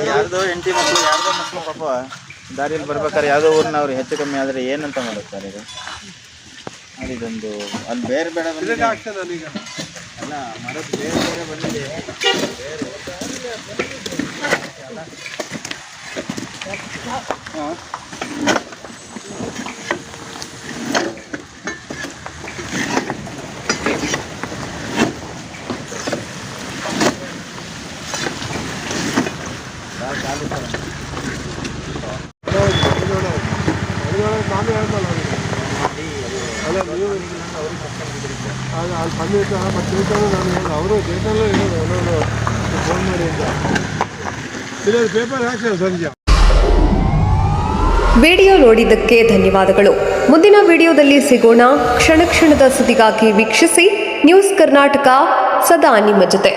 ಯಾರ್ದೋ ಹೆಂಡತಿ ಮಕ್ಕಳು ಯಾರ್ದೋ ಮಕ್ಕಳು ಪಾಪ ದಾರಿಯಲ್ಲಿ ಬರ್ಬೇಕಾದ್ರೆ ಯಾವುದೋ ಊರಿನವ್ರು ಹೆಚ್ಚು ಕಮ್ಮಿ ಆದರೆ ಏನಂತ ಮಾಡುತ್ತಾರೆ ಇದು? ಅದು ಇದೊಂದು ಅಲ್ಲಿ ಬೇರೆ ಬೇರೆ ಬಂದಿದೆ ಅಲ್ಲ, ಮರದ ಬೇರೆ ಬೇರೆ ಬಂದಿದೆ. ಹಾಂ ಅವರು ಡೇಟಲ್ಲೂ ಹೇಳೋದು ಫೋನ್ ಮಾಡಿ ಅಂತ ಪೇಪರ್ ಹಾಕ್ತಾರೆ ಸಂಜೆ. ವಿಡಿಯೋ ನೋಡಿದ್ದಕ್ಕೆ ಧನ್ಯವಾದಗಳು. ಮುಂದಿನ ವಿಡಿಯೋದಲ್ಲಿ ಸಿಗೋಣ. ಕ್ಷಣ ಕ್ಷಣದ ಸುದ್ದಿಗಾಗಿ ವೀಕ್ಷಿಸಿ ನ್ಯೂಸ್ ಕರ್ನಾಟಕ, ಸದಾ ನಿಮ್ಮ ಜೊತೆ.